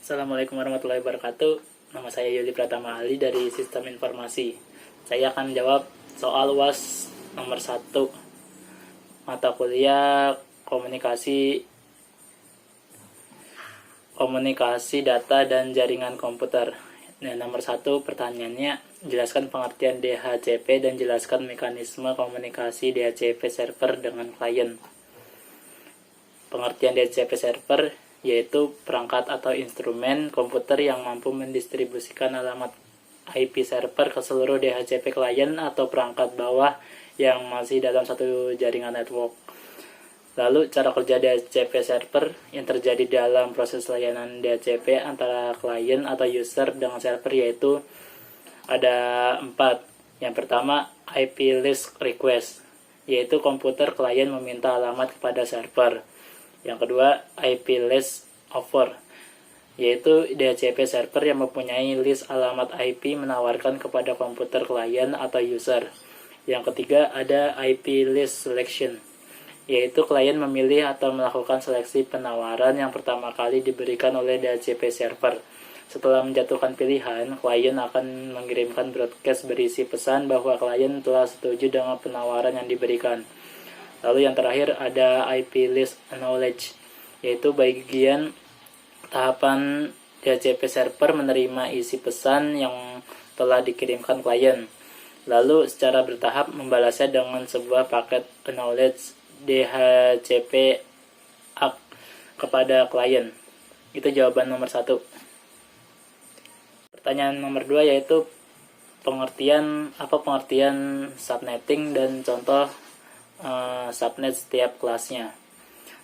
Assalamualaikum warahmatullahi wabarakatuh. Nama saya Yuli Pratama Ali dari Sistem Informasi. Saya akan menjawab soal UAS nomor 1 mata kuliah komunikasi data dan jaringan komputer. Nah, nomor 1 pertanyaannya, jelaskan pengertian DHCP dan jelaskan mekanisme komunikasi DHCP server dengan klien. Pengertian DHCP server yaitu perangkat atau instrumen komputer yang mampu mendistribusikan alamat IP server ke seluruh DHCP klien atau perangkat bawah yang masih dalam satu jaringan network. Lalu cara kerja DHCP server yang terjadi dalam proses layanan DHCP antara klien atau user dengan server yaitu ada 4. Yang pertama, IP list request, yaitu komputer klien meminta alamat kepada server. Yang kedua, IP list offer, yaitu DHCP server yang mempunyai list alamat IP menawarkan kepada komputer klien atau user. Yang ketiga, ada IP list selection, yaitu klien memilih atau melakukan seleksi penawaran yang pertama kali diberikan oleh DHCP server. Setelah menjatuhkan pilihan, klien akan mengirimkan broadcast berisi pesan bahwa klien telah setuju dengan penawaran yang diberikan. Lalu yang terakhir ada IP list acknowledge, yaitu bagian tahapan DHCP server menerima isi pesan yang telah dikirimkan klien. Lalu secara bertahap membalasnya dengan sebuah paket acknowledge DHCP ACK kepada klien. Itu jawaban nomor 1. Pertanyaan nomor 2 yaitu pengertian subnetting dan contoh subnet setiap kelasnya.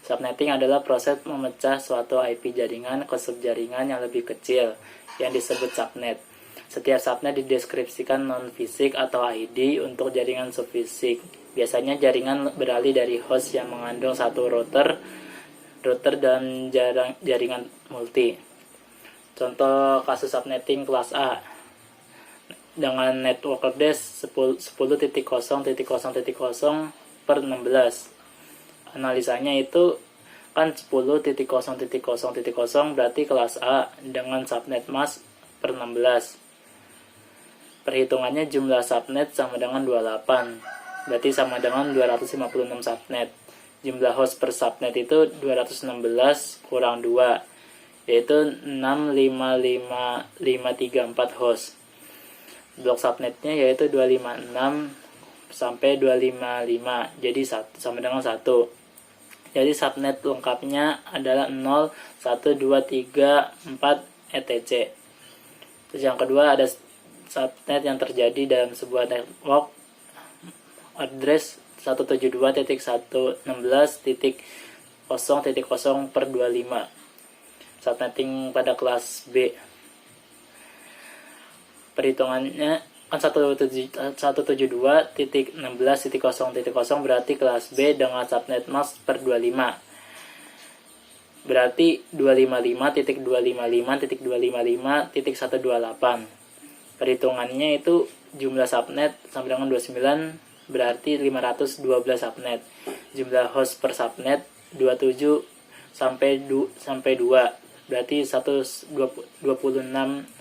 Subnetting adalah proses memecah suatu IP jaringan ke subjaringan yang lebih kecil yang disebut subnet. Setiap subnet dideskripsikan non-fisik atau ID untuk jaringan subfisik. Biasanya jaringan beralih dari host yang mengandung satu router dan jaringan multi. Contoh kasus subnetting kelas A dengan network address 10.0.0.0 per 16. Analisanya itu kan 10.0.0.0 berarti kelas A dengan subnet mask per 16. Perhitungannya jumlah subnet sama dengan 28, berarti sama dengan 256 subnet. Jumlah host per subnet itu 216 kurang 2, yaitu 65534 host. Blok subnetnya yaitu 256 sampai 255, jadi sama dengan 1. Jadi subnet lengkapnya adalah 0, 1, 2, 3, 4, etc. Terus yang kedua ada subnet yang terjadi dalam sebuah network address 172.116.0.0 per 25. Subnetting pada kelas B. Perhitungannya kan 172.16.0.0 berarti kelas B dengan subnet mask per 25. Berarti 255.255.255.128. Perhitungannya itu jumlah subnet sama dengan 29, berarti 512 subnet. Jumlah host per subnet 27 sampai 2, berarti 126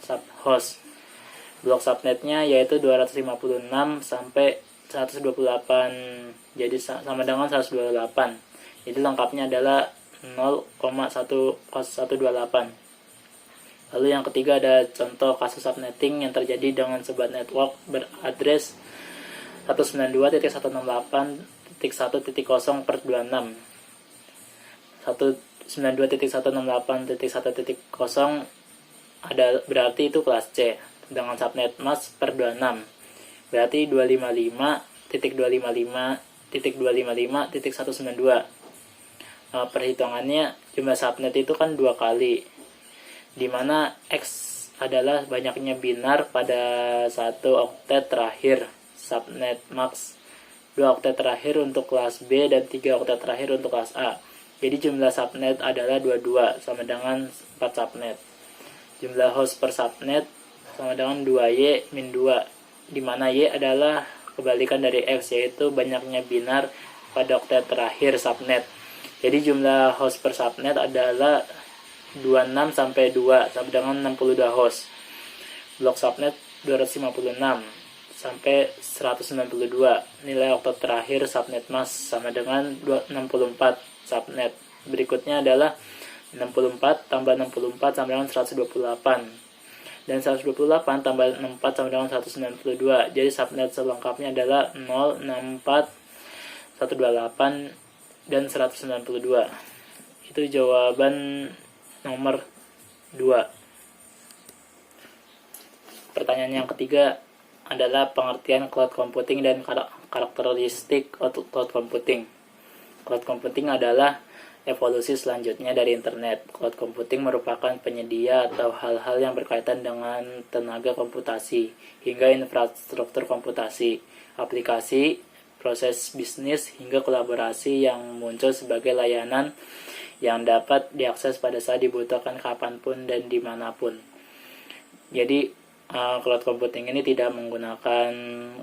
subhost. Blok subnetnya yaitu 256 sampai 128, jadi sama dengan 128. Jadi lengkapnya adalah 0,128. Lalu yang ketiga ada contoh kasus subnetting yang terjadi dengan sebuah network beradres 192.168.1.0 per 26. 192.168.1.0 ada berarti itu kelas C dengan subnet mask per 26, berarti 255.255.192. Perhitungannya jumlah subnet itu kan 2 kali, dimana X adalah banyaknya binar pada 1 oktet terakhir subnet max, 2 oktet terakhir untuk kelas B dan 3 oktet terakhir untuk kelas A. Jadi jumlah subnet adalah 22 sama dengan 4 subnet. Jumlah host per subnet sama dengan 2Y min 2, di mana Y adalah kebalikan dari X, yaitu banyaknya binar pada oktet terakhir subnet. Jadi jumlah host per subnet adalah 26 sampai 2 sampai dengan 62 host. Blok subnet 256 sampai 192. Nilai oktet terakhir subnet mask sama dengan 64 subnet. Berikutnya adalah 64 tambah 64 sama dengan 128. Dan 128 tambah 64 sama dengan 192. Jadi subnet selengkapnya adalah 064, 128, dan 192. Itu jawaban nomor 2. Pertanyaan yang ketiga adalah pengertian cloud computing dan karakteristik cloud computing. Cloud computing adalah evolusi selanjutnya dari internet. Cloud computing merupakan penyedia atau hal-hal yang berkaitan dengan tenaga komputasi hingga infrastruktur komputasi, aplikasi, proses bisnis, hingga kolaborasi yang muncul sebagai layanan yang dapat diakses pada saat dibutuhkan kapanpun dan dimanapun. Jadi cloud computing ini tidak menggunakan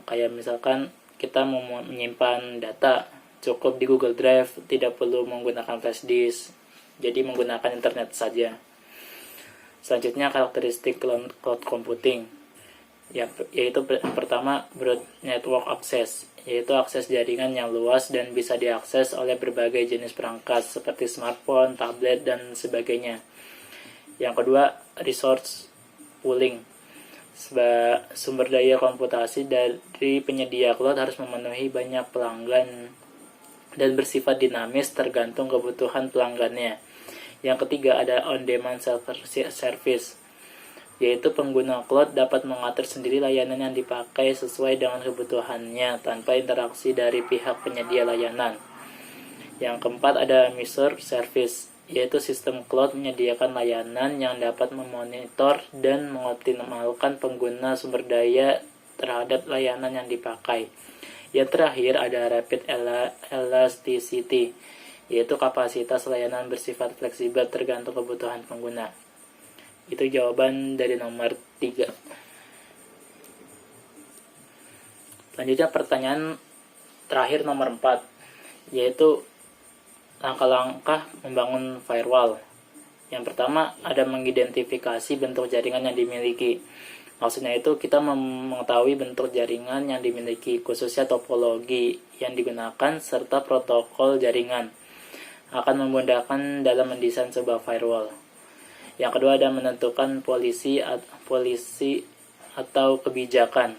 kayak misalkan kita mau menyimpan data cukup di Google Drive, tidak perlu menggunakan flash disk, jadi menggunakan internet saja. Selanjutnya karakteristik cloud computing, yaitu pertama broad network access, yaitu akses jaringan yang luas dan bisa diakses oleh berbagai jenis perangkat seperti smartphone, tablet, dan sebagainya. Yang kedua, resource pooling. Sumber daya komputasi dari penyedia cloud harus memenuhi banyak pelanggan dan bersifat dinamis tergantung kebutuhan pelanggannya. Yang ketiga ada on-demand service, yaitu pengguna cloud dapat mengatur sendiri layanan yang dipakai sesuai dengan kebutuhannya tanpa interaksi dari pihak penyedia layanan. Yang keempat ada mirror service, yaitu sistem cloud menyediakan layanan yang dapat memonitor dan mengoptimalkan pengguna sumber daya terhadap layanan yang dipakai. Yang terakhir ada rapid elasticity, yaitu kapasitas layanan bersifat fleksibel tergantung kebutuhan pengguna. Itu jawaban dari nomor 3. Selanjutnya pertanyaan terakhir nomor 4, yaitu langkah-langkah membangun firewall. Yang pertama ada mengidentifikasi bentuk jaringan yang dimiliki. Maksudnya itu kita mengetahui bentuk jaringan yang dimiliki, khususnya topologi yang digunakan serta protokol jaringan. Akan memudahkan dalam mendesain sebuah firewall. Yang kedua ada menentukan polisi atau kebijakan,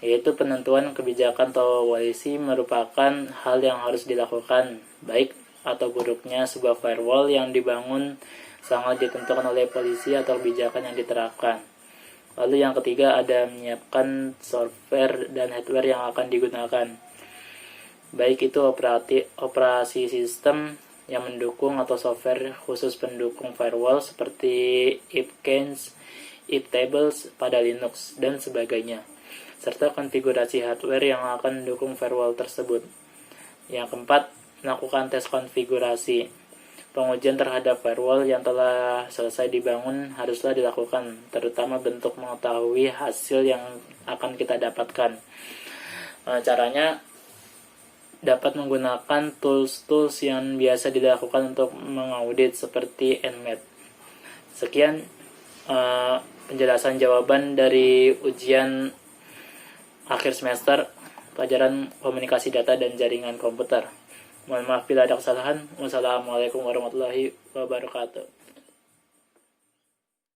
yaitu penentuan kebijakan atau polisi merupakan hal yang harus dilakukan. Baik atau buruknya sebuah firewall yang dibangun sangat ditentukan oleh polisi atau kebijakan yang diterapkan. Lalu yang ketiga ada menyiapkan software dan hardware yang akan digunakan. Baik itu operasi sistem yang mendukung atau software khusus pendukung firewall seperti ipkins, iptables pada Linux, dan sebagainya. Serta konfigurasi hardware yang akan mendukung firewall tersebut. Yang keempat, melakukan tes konfigurasi. Pengujian terhadap firewall yang telah selesai dibangun haruslah dilakukan, terutama bentuk mengetahui hasil yang akan kita dapatkan. Caranya dapat menggunakan tools yang biasa dilakukan untuk mengaudit seperti Nmap. Sekian penjelasan jawaban dari ujian akhir semester pelajaran komunikasi data dan jaringan komputer. Mohon maaf bila ada kesalahan. Wassalamualaikum warahmatullahi wabarakatuh.